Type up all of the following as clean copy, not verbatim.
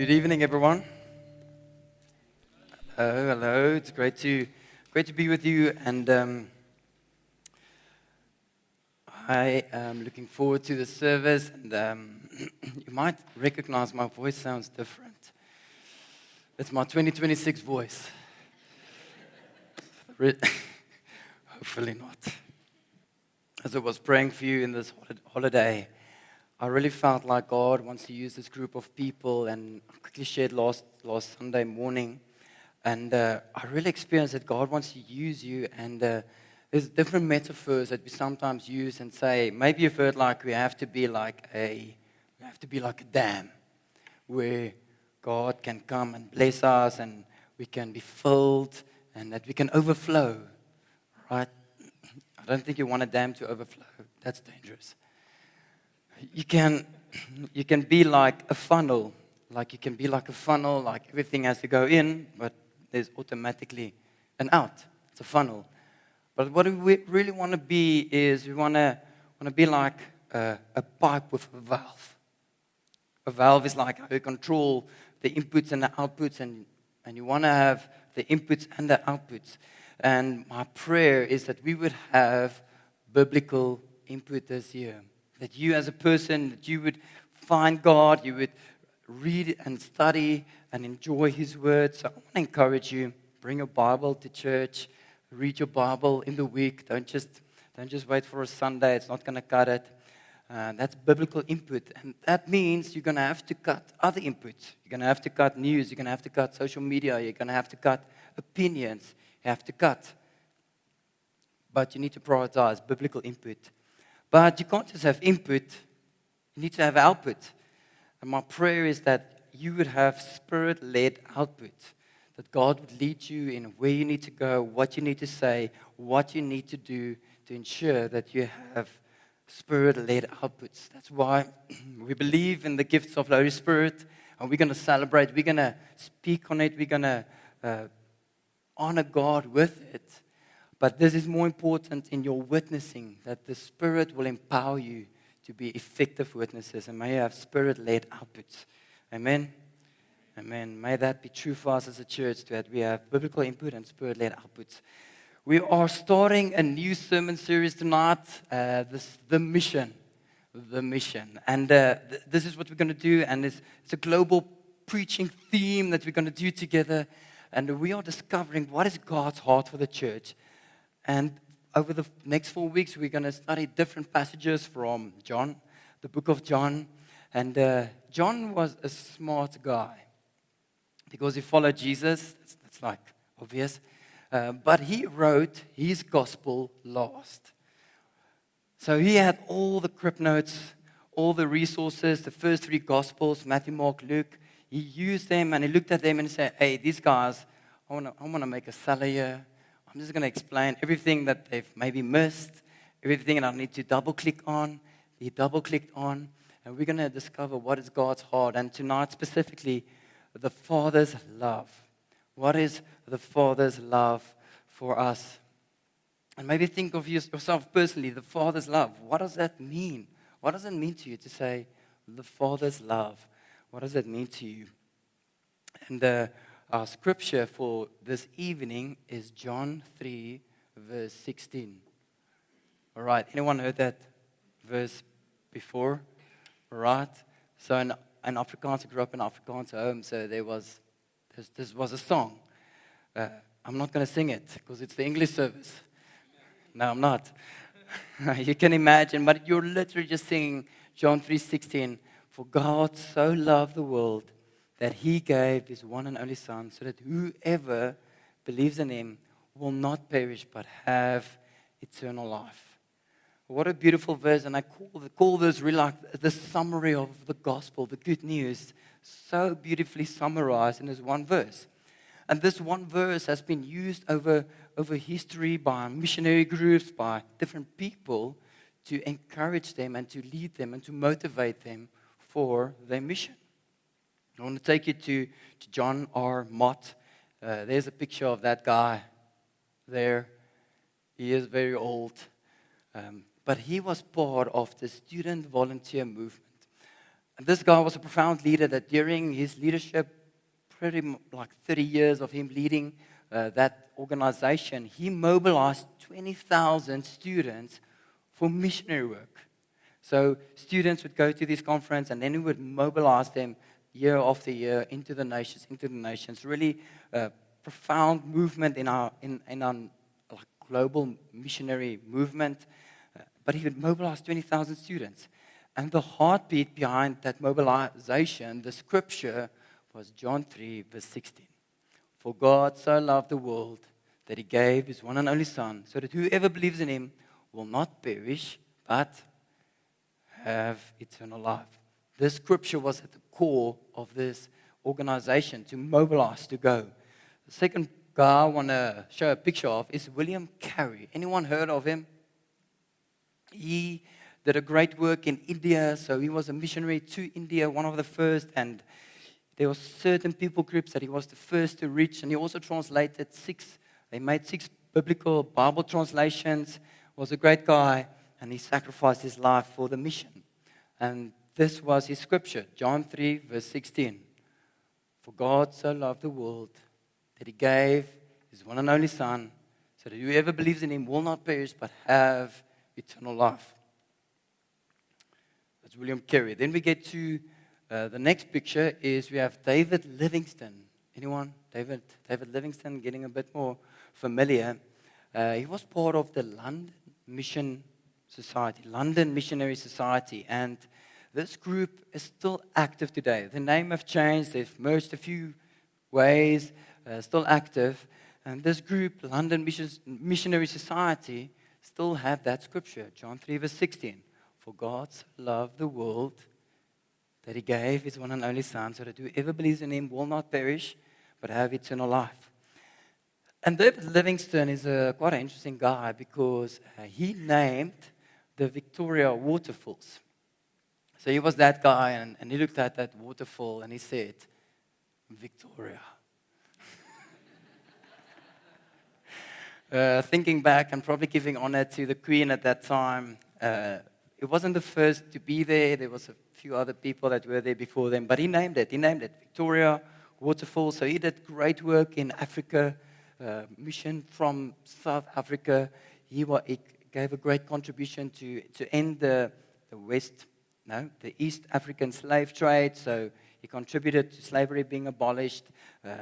Good evening, everyone. Hello. It's great to be with you, and I am looking forward to the service. And you might recognize my voice sounds different. It's my 2026 voice. Hopefully not. As I was praying for you in this holiday, I really felt like God wants to use this group of people, and I quickly shared last Sunday morning, and I really experienced that God wants to use you, and there's different metaphors that we sometimes use and say, maybe you've heard like we have to be like a dam, where God can come and bless us, and we can be filled, and that we can overflow, right? I don't think you want a dam to overflow. That's dangerous. You can be like a funnel. Like you can be like a funnel, like everything has to go in, but there's automatically an out. It's a funnel. But what we really want to be is we want to be like a pipe with a valve. A valve is like how you control the inputs and the outputs, and you want to have the inputs and the outputs. And my prayer is that we would have biblical input this year. That you as a person, that you would find God, you would read and study and enjoy His Word. So I want to encourage you, bring your Bible to church, read your Bible in the week. Don't just wait for a Sunday. It's not going to cut it. That's biblical input. And that means you're going to have to cut other inputs. You're going to have to cut news. You're going to have to cut social media. You're going to have to cut opinions. You have to cut. But you need to prioritize biblical input. But you can't just have input, you need to have output. And my prayer is that you would have Spirit-led output, that God would lead you in where you need to go, what you need to say, what you need to do to ensure that you have Spirit-led outputs. That's why we believe in the gifts of the Holy Spirit, and we're going to celebrate, we're going to speak on it, we're going to honor God with it. But this is more important in your witnessing, that the Spirit will empower you to be effective witnesses, and may you have Spirit-led outputs. Amen? Amen. May that be true for us as a church, that we have biblical input and Spirit-led outputs. We are starting a new sermon series tonight, The Mission. The Mission. And this is what we're going to do, and it's a global preaching theme that we're going to do together. And we are discovering what is God's heart for the church. And over the next 4 weeks, we're going to study different passages from John, the book of John. And John was a smart guy because he followed Jesus. That's like obvious. But he wrote his gospel last. So he had all the crypt notes, all the resources, the first 3 gospels, Matthew, Mark, Luke. He used them and he looked at them and he said, hey, these guys, I want to make a seller here. I'm just going to explain everything that they've maybe missed, everything that I need to double-click on. He double-clicked on, and we're going to discover what is God's heart. And tonight, specifically, the Father's love. What is the Father's love for us? And maybe think of yourself personally, the Father's love. What does that mean? What does it mean to you to say, the Father's love? What does that mean to you? And our scripture for this evening is John 3, verse 16. All right, anyone heard that verse before? All right, so in Afrikaans, I grew up in Afrikaans home, so this was a song. I'm not going to sing it because it's the English service. No, I'm not. You can imagine, but you're literally just singing John 3:16. For God so loved the world that He gave His one and only Son, so that whoever believes in Him will not perish but have eternal life. What a beautiful verse, and I call this really like the summary of the gospel, the good news, so beautifully summarized in this one verse. And this one verse has been used over history by missionary groups, by different people, to encourage them and to lead them and to motivate them for their mission. I want to take you to John R. Mott. There's a picture of that guy there. He is very old. But he was part of the student volunteer movement. And this guy was a profound leader that during his leadership, like 30 years of him leading that organization, he mobilized 20,000 students for missionary work. So students would go to this conference and then he would mobilize them year after year into the nations. Really profound movement in our like, global missionary movement. But he would mobilize 20,000 students. And the heartbeat behind that mobilization, the scripture, was John 3, verse 16. For God so loved the world that he gave his one and only Son, so that whoever believes in him will not perish, but have eternal life. This scripture was at the core of this organization to mobilize, to go. The second guy I want to show a picture of is William Carey. Anyone heard of him? He did a great work in India, so he was a missionary to India, one of the first, and there were certain people groups that he was the first to reach, and he also translated they made 6 biblical Bible translations, was a great guy, and he sacrificed his life for the mission. And this was his scripture, John 3, verse 16. For God so loved the world that he gave his one and only Son, so that whoever believes in him will not perish, but have eternal life. That's William Carey. Then we get to the next picture is we have David Livingstone. Anyone? David Livingstone, getting a bit more familiar. He was part of the London Missionary Society, and this group is still active today. The name have changed, they've merged a few ways, still active, and this group, London Missionary Society, still have that scripture, John 3, verse 16. For God so loved the world that he gave his one and only Son, so that whoever believes in him will not perish, but have eternal life. And David Livingstone is quite an interesting guy because he named the Victoria waterfalls. So he was that guy, and he looked at that waterfall and he said, Victoria. Thinking back and probably giving honor to the Queen at that time, it wasn't the first to be there. There was a few other people that were there before them, but he named it. He named it Victoria Waterfall. So he did great work in Africa, mission from South Africa. He gave a great contribution to end the East African slave trade. So he contributed to slavery being abolished.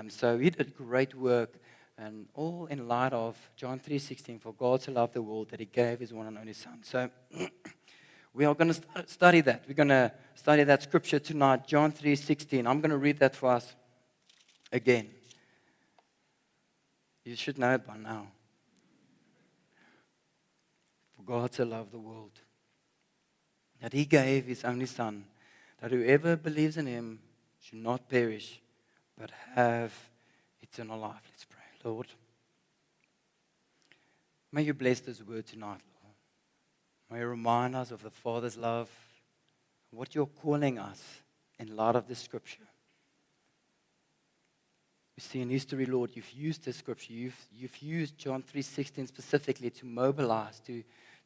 So he did great work, and all in light of John 3:16. For God so loved the world that he gave his one and only Son. So we are going to study that. We're going to study that scripture tonight, John 3:16. I'm going to read that for us again. You should know it by now. For God so loved the world that he gave his only Son, that whoever believes in him should not perish, but have eternal life. Let's pray. Lord, may you bless this word tonight, Lord. May you remind us of the Father's love, what you're calling us in light of this scripture. We see in history, Lord, you've used this scripture. You've used John 3:16 specifically to mobilize, to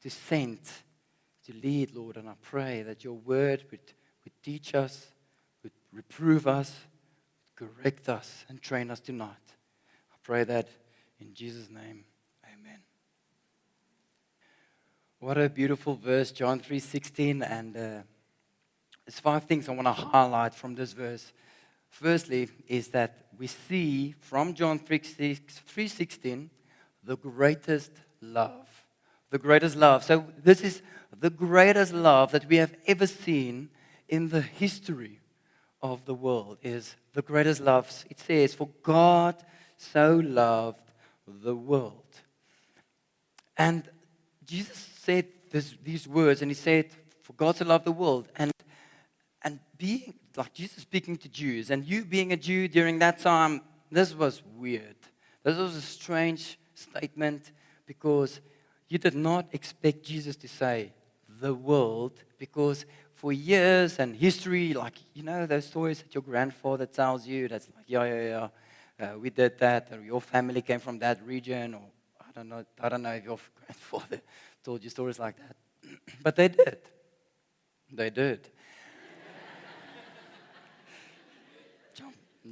send, to lead, Lord. And I pray that your word would teach us, would reprove us, would correct us, and train us tonight. I pray that in Jesus' name. Amen. What a beautiful verse, John 3:16. And there's 5 things I want to highlight from this verse. Firstly, is that we see from John 3:16 the greatest love. The greatest love. So this is the greatest love that we have ever seen in the history of the world, is the greatest love. It says, for God so loved the world. And Jesus said these words, and he said, for God so loved the world. And being like Jesus speaking to Jews, and you being a Jew during that time, this was weird. This was a strange statement because you did not expect Jesus to say the world, because for years and history, like, you know, those stories that your grandfather tells you, that's like, we did that, or your family came from that region, or I don't know if your grandfather told you stories like that. But they did. They did.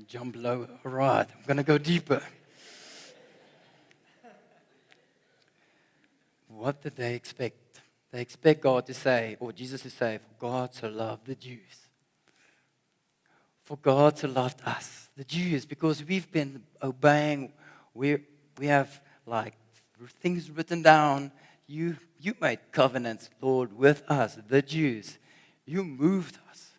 Jump lower. All right, I'm going to go deeper. What did they expect? They expect God to say, or Jesus to say, for God so loved the Jews. For God so loved us, the Jews, because we've been obeying. We have like things written down. You made covenants, Lord, with us, the Jews. You moved us.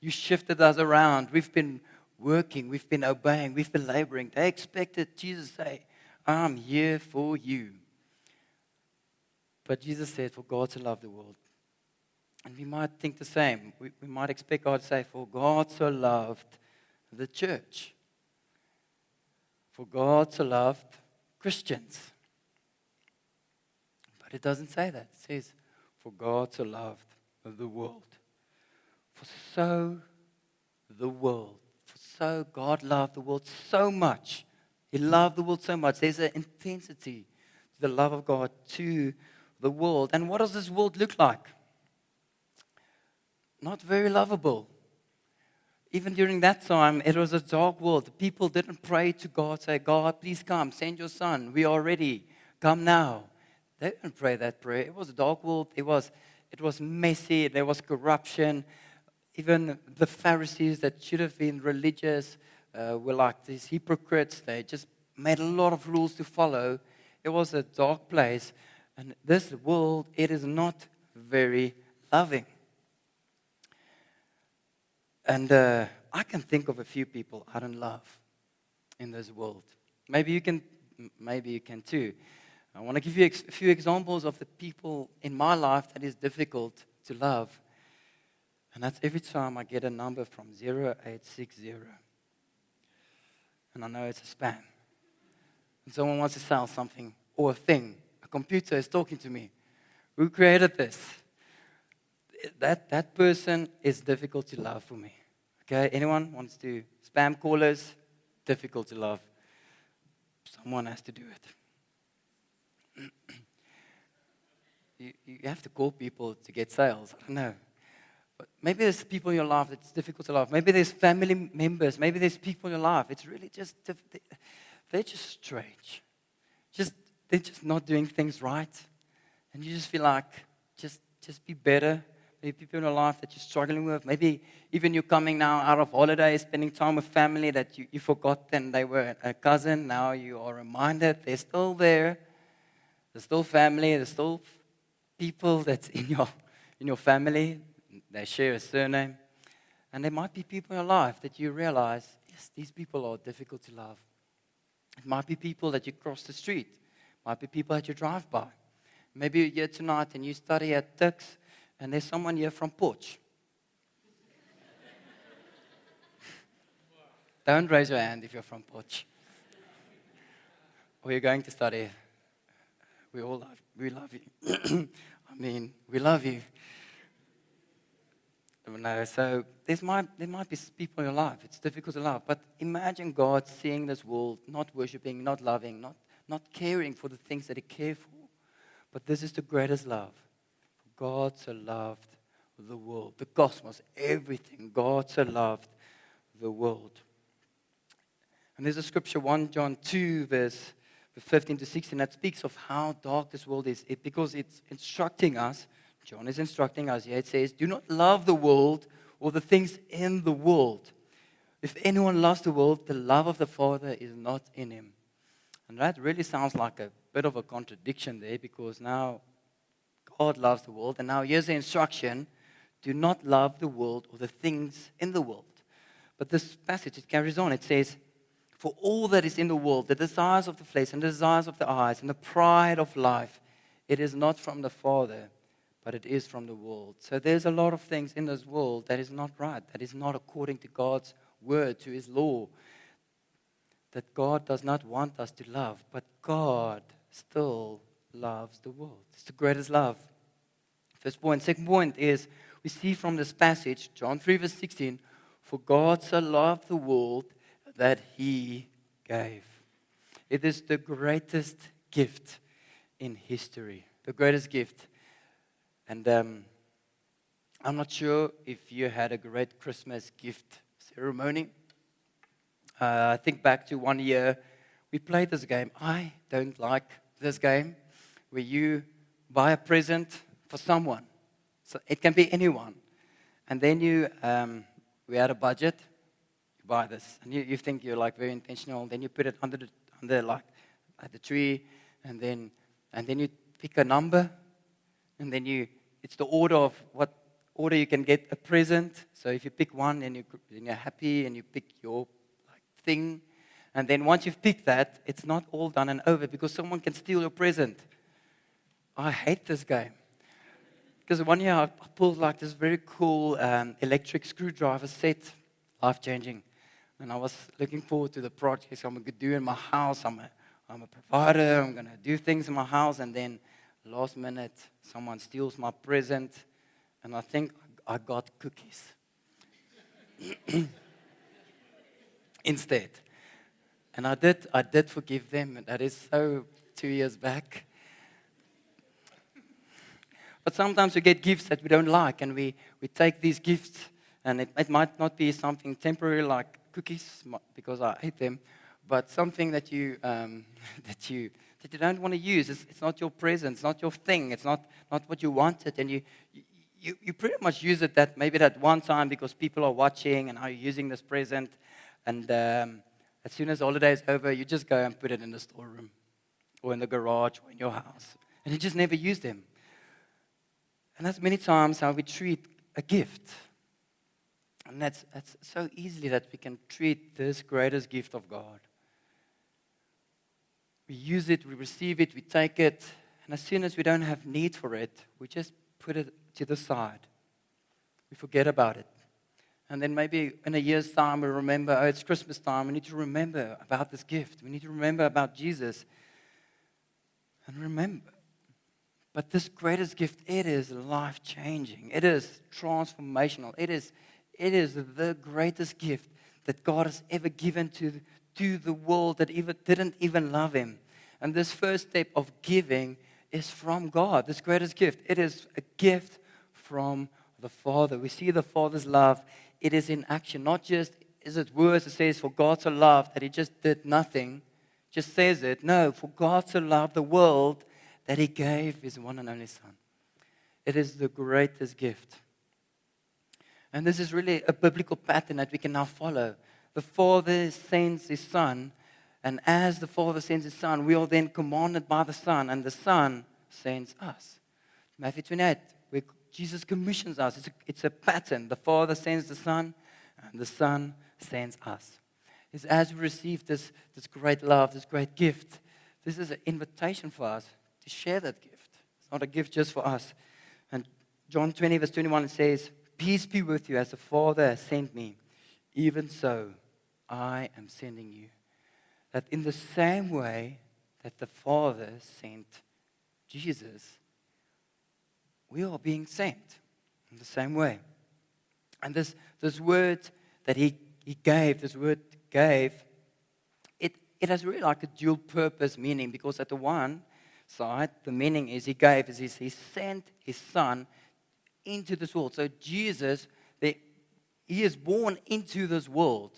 You shifted us around. We've been working. We've been obeying. We've been laboring. They expected Jesus to say, I'm here for you. But Jesus said, for God to love the world. And we might think the same. We might expect God to say, for God so loved the church. For God so loved Christians. But it doesn't say that. It says, for God so loved the world. For so God loved the world so much. He loved the world so much. There's an intensity to the love of God to the world. And what does this world look like? Not very lovable. Even during that time, it was a dark world. The people didn't pray to God, say, God, please come, send your son. We are ready. Come now. They didn't pray that prayer. It was a dark world. It was messy. There was corruption. Even the Pharisees that should have been religious were like these hypocrites. They just made a lot of rules to follow. It was a dark place. And this world, it is not very loving. And I can think of a few people I don't love in this world. Maybe you can too. I want to give you a few examples of the people in my life that is difficult to love. And that's every time I get a number from 0860. And I know it's a spam. And someone wants to sell something or a thing. A computer is talking to me. Who created this? That person is difficult to love for me. Okay, anyone wants to spam callers? Difficult to love. Someone has to do it. You have to call people to get sales. I don't know. But maybe there's people in your life that's difficult to love. Maybe there's family members. Maybe there's people in your life. It's really just, they're just strange. They're just not doing things right. And you just feel like, just be better. Maybe people in your life that you're struggling with. Maybe even you're coming now out of holiday, spending time with family that you forgot and they were a cousin. Now you are reminded they're still there. There's still family. There's still people that's in your family. They share a surname. And there might be people in your life that you realize, yes, these people are difficult to love. It might be people that you cross the street. It might be people that you drive by. Maybe you're here tonight and you study at Tuks. And there's someone here from Potch. Don't raise your hand if you're from Potch. Or you're going to study. We love you. We love you. No, so there might be people in your life. It's difficult to love. But imagine God seeing this world, not worshiping, not loving, not caring for the things that He cares for. But this is the greatest love. God so loved the world, the cosmos, everything. God so loved the world. And there's a scripture, 1 John 2, verse 15 to 16, that speaks of how dark this world is. Because it's instructing us, John is instructing us here. It says, do not love the world or the things in the world. If anyone loves the world, the love of the Father is not in him. And that really sounds like a bit of a contradiction there, because now God loves the world. And now here's the instruction. Do not love the world or the things in the world. But this passage, it carries on. It says, for all that is in the world, the desires of the flesh and the desires of the eyes and the pride of life, it is not from the Father, but it is from the world. So there's a lot of things in this world that is not right, that is not according to God's word, to His law, that God does not want us to love. But God still loves the world. It's the greatest love. First point. Second point is, we see from this passage, John 3 verse 16, for God so loved the world that He gave. It is the greatest gift in history. The greatest gift. And I'm not sure if you had a great Christmas gift ceremony. I think back to one year, we played this game. I don't like this game where you buy a present for someone. So it can be anyone. And then we had a budget, you buy this. And you think you're like very intentional. Then you put it under like at the tree. And then you pick a number. And then it's the order of what order you can get a present. So if you pick one and you're happy and you pick your thing. And then once you've picked that, it's not all done and over because someone can steal your present. I hate this game. Because one year I pulled like this very cool electric screwdriver set, life-changing. And I was looking forward to the projects I'm going to do in my house. I'm a provider. I'm going to do things in my house. And then last minute, someone steals my present. And I think I got cookies instead. And I did forgive them. And that is so 2 years back. But sometimes we get gifts that we don't like, and we take these gifts, and it might not be something temporary like cookies, because I hate them, but something that you that you don't want to use. It's not your present, it's not your thing, it's not what you wanted, and you pretty much use it maybe that one time because people are watching and are using this present, and as soon as the holiday is over, you just go and put it in the storeroom, or in the garage, or in your house, and you just never use them. And that's many times how we treat a gift. And that's so easily that we can treat this greatest gift of God. We use it, we receive it, we take it, and as soon as we don't have need for it, we just put it to the side. We forget about it. And then maybe in a year's time we remember, it's Christmas time, we need to remember about this gift. We need to remember about Jesus. And remember. But this greatest gift, it is life-changing. It is transformational. It is the greatest gift that God has ever given to the world that didn't even love Him. And this first step of giving is from God. This greatest gift, it is a gift from the Father. We see the Father's love. It is in action. Not just is it words. It says, for God so loved that He just did nothing. Just says it. No, for God so loved the world that He gave His one and only Son. It is the greatest gift. And this is really a biblical pattern that we can now follow. The Father sends His Son, and as the Father sends His Son, we are then commanded by the Son, and the Son sends us. Matthew 28, where Jesus commissions us. It's a pattern. The Father sends the Son, and the Son sends us. It's as we receive this great love, this great gift, this is an invitation for us to share that gift. It's not a gift just for us. And John 20, verse 21, it says, peace be with you as the Father has sent me. Even so, I am sending you. That in the same way that the Father sent Jesus, we are being sent in the same way. And this word that he gave, it has really like a dual purpose meaning, because at the one side, the meaning is he sent His Son into this world. So Jesus, He is born into this world.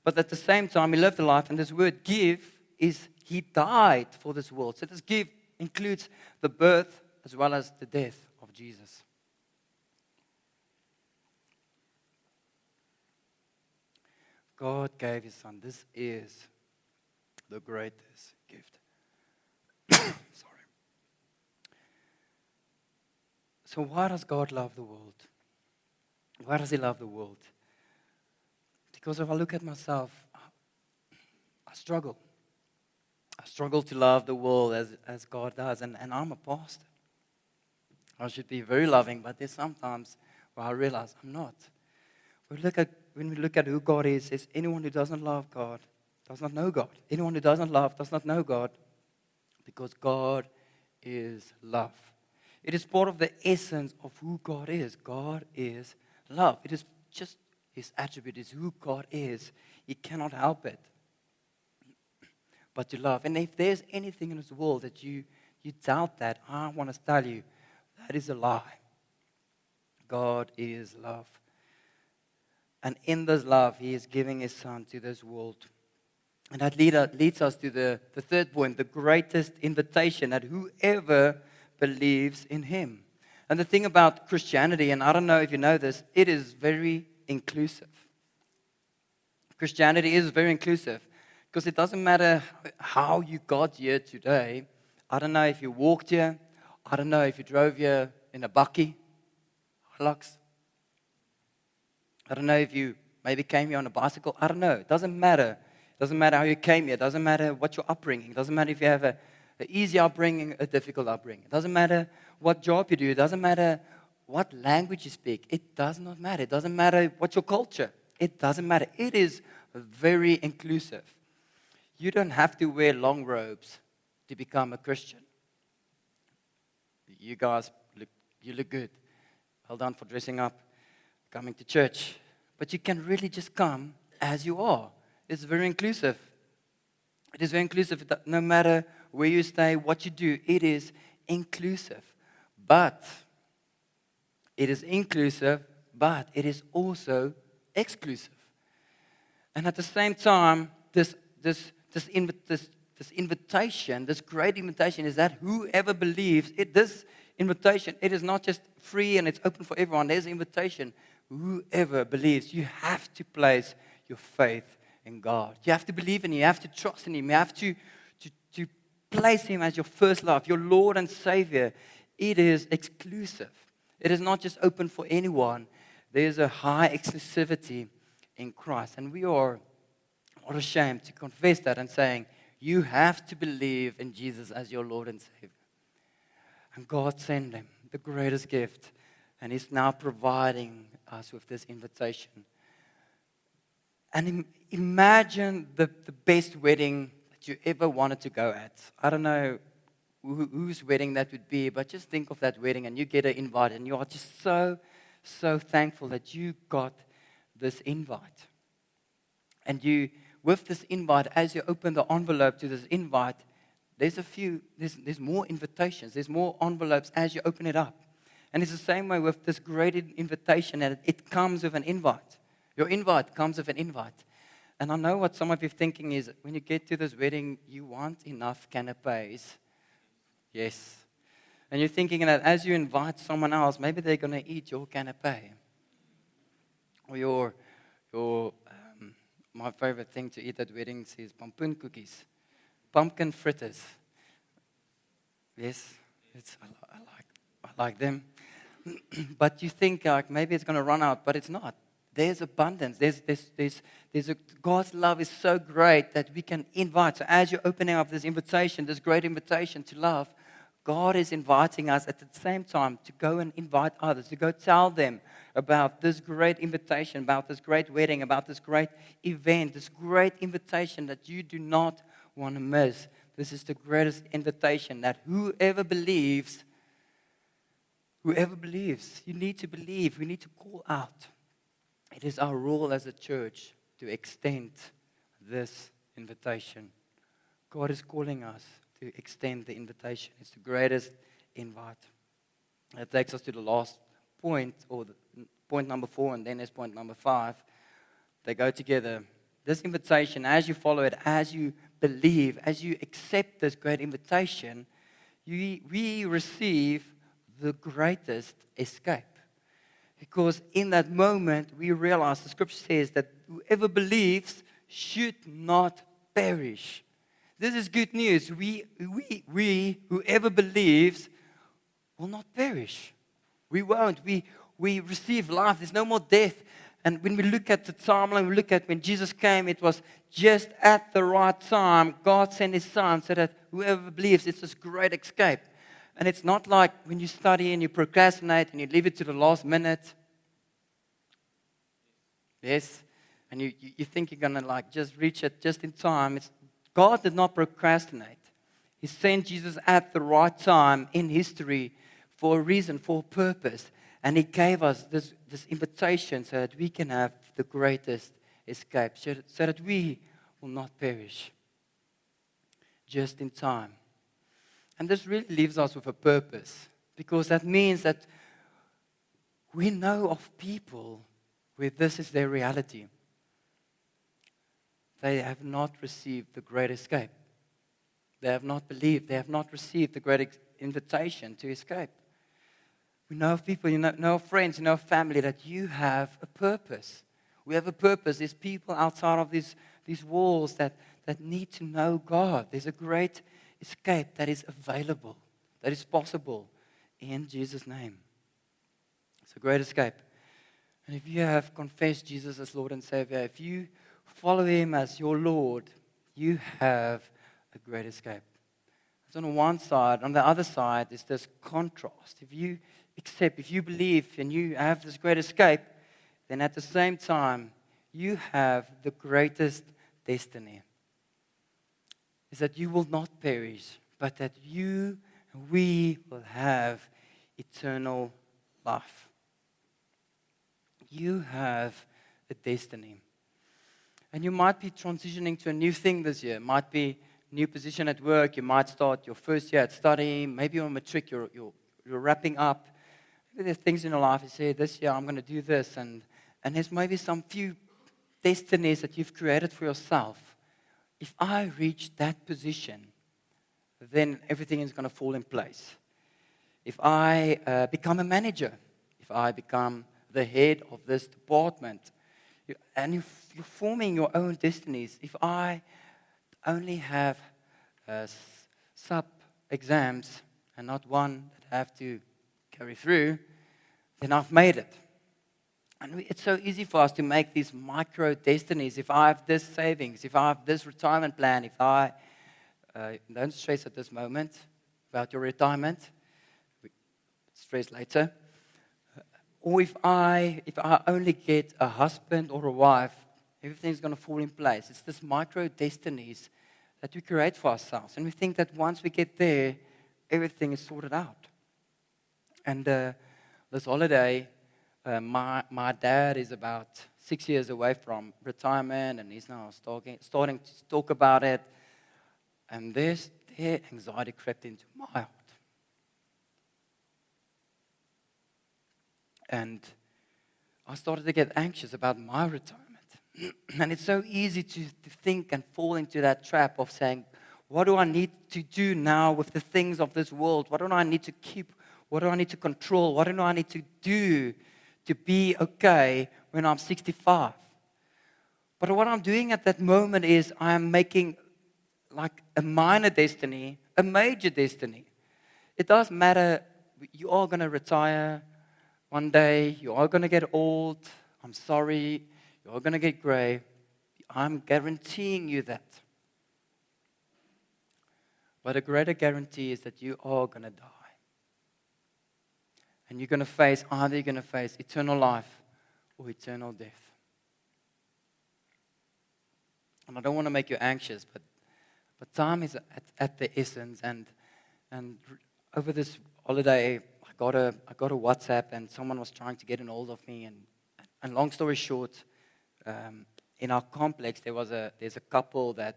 But at the same time, He lived a life, and this word give is He died for this world. So this give includes the birth as well as the death of Jesus. God gave His Son. This is the greatest gift. Sorry. So why does God love the world? Why does He love the world? Because if I look at myself, I struggle. I struggle to love the world as God does. And I'm a pastor. I should be very loving, but there's sometimes where I realize I'm not. When we look at who God is anyone who doesn't love God does not know God. Anyone who doesn't love does not know God, because God is love. It is part of the essence of who God is. God is love. It is just His attribute. It's who God is. He cannot help it but to love. And if there's anything in this world that you doubt that, I want to tell you, that is a lie. God is love. And in this love, He is giving His Son to this world. And that leads us to the third point, the greatest invitation, that whoever believes in Him. And the thing about Christianity, and I don't know if you know this, it is very inclusive. Christianity is very inclusive because it doesn't matter how you got here today. I don't know if you walked here. I don't know if you drove here in a bakkie, Hilux. I don't know if you maybe came here on a bicycle. I don't know. It doesn't matter. It doesn't matter how you came here. It doesn't matter what your upbringing. It doesn't matter if you have an easy upbringing, a difficult upbringing. It doesn't matter what job you do. It doesn't matter what language you speak. It does not matter. It doesn't matter what your culture. It doesn't matter. It is very inclusive. You don't have to wear long robes to become a Christian. You guys, you look good. Well done for dressing up, coming to church. But you can really just come as you are. It's very inclusive. It is very inclusive. No matter where you stay, what you do, it is inclusive. But it is inclusive, but it is also exclusive. And at the same time, this invitation, this great invitation, is that whoever believes, this invitation, it is not just free and it's open for everyone. There's an invitation. Whoever believes, you have to place your faith in God. You have to believe in Him. You have to trust in Him. You have to place Him as your first love, your Lord and Savior. It is exclusive. It is not just open for anyone. There's a high exclusivity in Christ. And we are not ashamed to confess that and saying, you have to believe in Jesus as your Lord and Savior. And God sent Him, the greatest gift. And He's now providing us with this invitation. And imagine the best wedding that you ever wanted to go at. I don't know whose wedding that would be, but just think of that wedding and you get an invite and you are just so thankful that you got this invite. And you, with this invite, as you open the envelope to this invite, there's more invitations, there's more envelopes as you open it up. And it's the same way with this great invitation, that it comes with an invite. Your invite comes with an invite. And I know what some of you are thinking is, when you get to this wedding, you want enough canapes. Yes. And you're thinking that as you invite someone else, maybe they're going to eat your canapé. Or my favorite thing to eat at weddings is pompoen cookies. Pumpkin fritters. Yes, I like them. But you think like maybe it's going to run out, but it's not. There's abundance. God's love is so great that we can invite. So as you're opening up this invitation, this great invitation to love, God is inviting us at the same time to go and invite others, to go tell them about this great invitation, about this great wedding, about this great event, this great invitation that you do not want to miss. This is the greatest invitation that whoever believes, you need to believe, we need to call out. It is our role as a church to extend this invitation. God is calling us to extend the invitation. It's the greatest invite. That takes us to the last point, or point number 4, and then there's point number 5. They go together. This invitation, as you follow it, as you believe, as you accept this great invitation, we receive the greatest escape. Because in that moment, we realize, the scripture says that whoever believes should not perish. This is good news. We, whoever believes, will not perish. We won't. We receive life. There's no more death. And when we look at the timeline, we look at when Jesus came, it was just at the right time. God sent His Son so that whoever believes, it's this great escape. And it's not like when you study and you procrastinate and you leave it to the last minute. Yes. And you think you're going to like just reach it just in time. God did not procrastinate. He sent Jesus at the right time in history for a reason, for a purpose. And He gave us this invitation so that we can have the greatest escape, so that we will not perish. Just in time. And this really leaves us with a purpose, because that means that we know of people where this is their reality. They have not received the great escape. They have not believed. They have not received the great invitation to escape. We know of people, know of friends, know of family that you have a purpose. We have a purpose. There's people outside of these walls that need to know God. There's a great escape that is available, that is possible in Jesus' name. It's a great escape. And if you have confessed Jesus as Lord and Savior, if you follow Him as your Lord, you have a great escape. It's on one side. On the other side is this contrast. If you accept, if you believe and you have this great escape, then at the same time, you have the greatest destiny. Is that you will not perish, but that we will have eternal life. You have a destiny. And you might be transitioning to a new thing this year. It might be a new position at work. You might start your first year at studying. Maybe you're on matric, you're wrapping up. Maybe there's things in your life you say, this year I'm going to do this. And there's maybe some few destinies that you've created for yourself. If I reach that position, then everything is going to fall in place. If I become a manager, if I become the head of this department, and you're forming your own destinies. If I only have sub-exams and not one that I have to carry through, then I've made it. And it's so easy for us to make these micro destinies. If I have this savings, if I have this retirement plan, if I don't stress at this moment about your retirement, stress later. Or if I only get a husband or a wife, everything's going to fall in place. It's this micro destinies that we create for ourselves. And we think that once we get there, everything is sorted out. And this holiday, my dad is about 6 years away from retirement, and he's now starting to talk about it. And their anxiety crept into my heart. And I started to get anxious about my retirement. And it's so easy to think and fall into that trap of saying, what do I need to do now with the things of this world? What do I need to keep? What do I need to control? What do I need to do to be okay when I'm 65? But what I'm doing at that moment is I am making like a minor destiny, a major destiny. It doesn't matter. You are going to retire one day. You are going to get old. I'm sorry. You are going to get gray. I'm guaranteeing you that. But a greater guarantee is that you are going to die. And you're going to face, either you're going to face eternal life or eternal death. And I don't want to make you anxious, but time is at the essence. And over this holiday, I got a WhatsApp, and someone was trying to get in hold of me. And long story short, in our complex, there's a couple that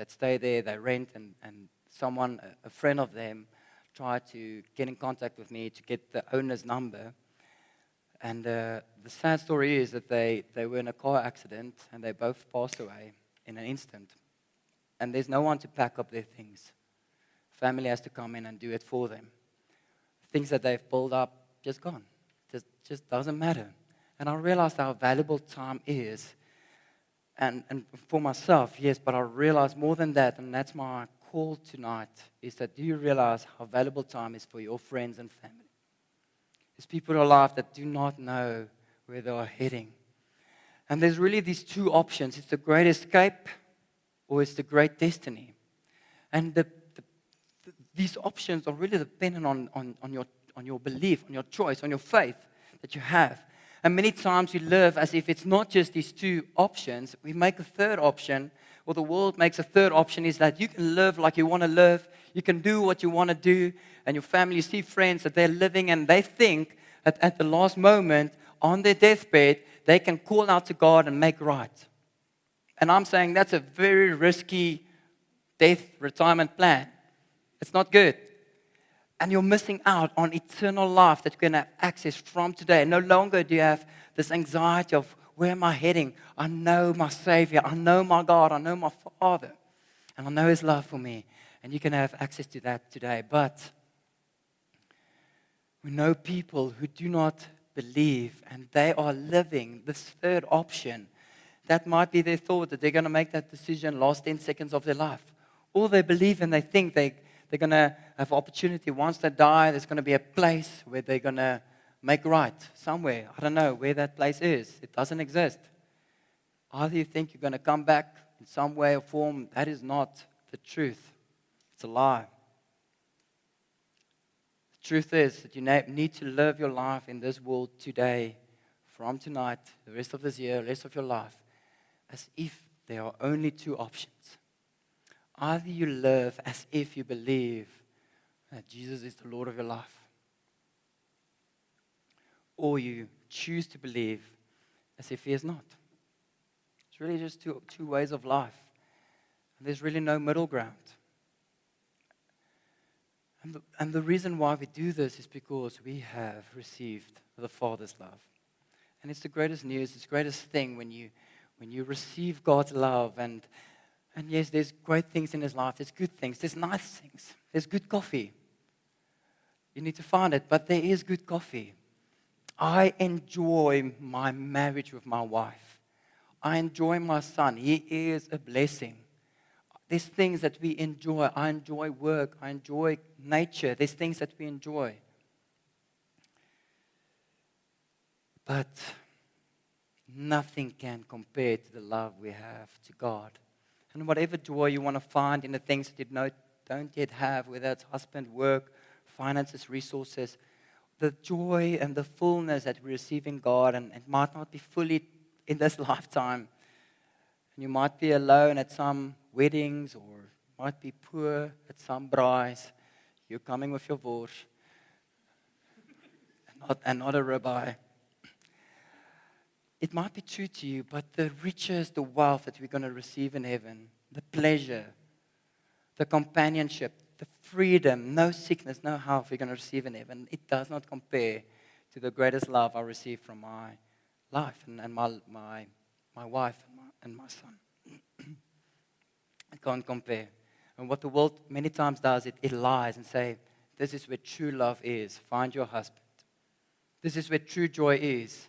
stay there. They rent, and someone, a friend of them, tried to get in contact with me to get the owner's number. And the sad story is that they were in a car accident, and they both passed away in an instant. And there's no one to pack up their things. Family has to come in and do it for them. Things that they've built up, just gone. Just doesn't matter. And I realized how valuable time is. And for myself, yes, but I realized more than that, and that's my call tonight, is that do you realize how valuable time is for your friends and family? There's people in your life that do not know where they are heading. And there's really these two options. It's the great escape or it's the great destiny. And these options are really dependent on your belief, on your choice, on your faith that you have. And many times we live as if it's not just these two options. We make a third option, or the world makes a third option, is that you can live like you want to live. You can do what you want to do. And your family, you see friends that they're living and they think that at the last moment, on their deathbed, they can call out to God and make right. And I'm saying that's a very risky death retirement plan. It's not good. And you're missing out on eternal life that you're going to have access from today. No longer do you have this anxiety of Where am I heading? I know my Savior. I know my God. I know my Father. And I know His love for me. And you can have access to that today. But we know people who do not believe, and they are living this third option. That might be their thought that they're going to make that decision last 10 seconds of their life. Or they believe and they think they're going to have opportunity. Once they die, there's going to be a place where they're going to make right somewhere. I don't know where that place is. It doesn't exist. Either you think you're going to come back in some way or form. That is not the truth. It's a lie. The truth is that you need to live your life in this world today, from tonight, the rest of this year, the rest of your life, as if there are only two options. Either you live as if you believe that Jesus is the Lord of your life, or you choose to believe as if He is not. It's really just two ways of life. And there's really no middle ground. And the reason why we do this is because we have received the Father's love. And it's the greatest news, it's the greatest thing when you receive God's love. And yes, there's great things in His life. There's good things. There's nice things. There's good coffee. You need to find it, but there is good coffee. I enjoy my marriage with my wife. I enjoy my son. He is a blessing. There's things that we enjoy. I enjoy work. I enjoy nature. There's things that we enjoy. But nothing can compare to the love we have to God. And whatever joy you want to find in the things that you don't yet have, whether it's husband, work, finances, resources, the joy and the fullness that we receive in God, and it might not be fully in this lifetime. And you might be alone at some weddings, or might be poor at some braais. You're coming with your wors and not a rabbi. It might be true to you, but the riches, the wealth that we're going to receive in heaven, the pleasure, the companionship, the freedom, no sickness, no health we're going to receive in heaven, it does not compare to the greatest love I received from my life and my wife and my son. It can't compare. And what the world many times does, it lies and say, this is where true love is. Find your husband. This is where true joy is.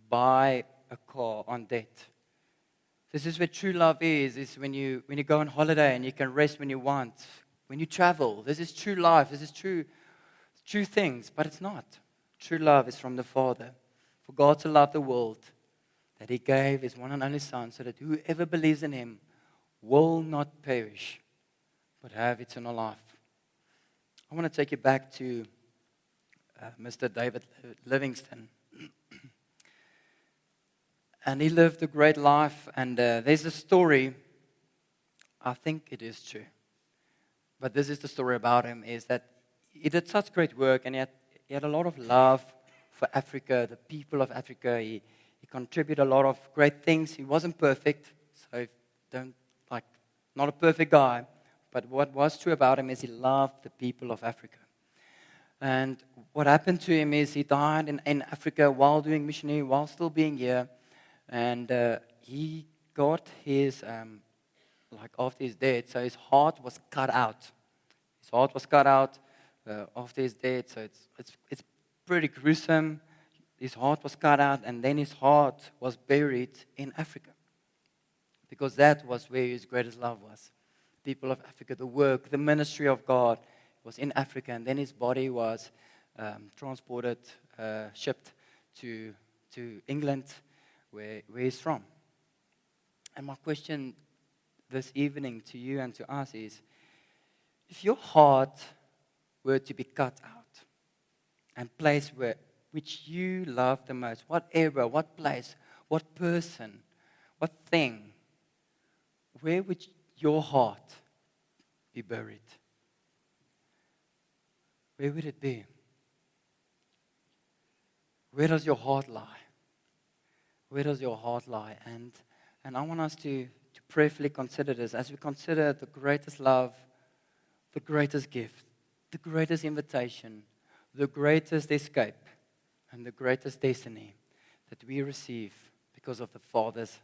Buy a car on debt. This is where true love is when you go on holiday and you can rest when you want. When you travel, this is true life. This is true things, but it's not. True love is from the Father. For God to love the world, that He gave His one and only Son, so that whoever believes in Him will not perish, but have eternal life. I want to take you back to Mr. David Livingstone. And he lived a great life, and there's a story, I think it is true, but this is the story about him, is that he did such great work, and he had a lot of love for Africa, the people of Africa. He contributed a lot of great things. He wasn't perfect, so not a perfect guy, but what was true about him is he loved the people of Africa. And what happened to him is he died in Africa while doing missionary, while still being here. And he got his, after his death, so his heart was cut out. His heart was cut out after his death, so it's pretty gruesome. His heart was cut out, and then his heart was buried in Africa. Because that was where his greatest love was. People of Africa, the work, the ministry of God was in Africa, and then his body was transported, shipped to England, where he's from. And my question this evening to you and to us is, if your heart were to be cut out and placed which you love the most, what area, what place, what person, what thing, where would your heart be buried? Where would it be? Where does your heart lie? Where does your heart lie? And I want us to prayerfully consider this as we consider the greatest love, the greatest gift, the greatest invitation, the greatest escape, and the greatest destiny that we receive because of the Father's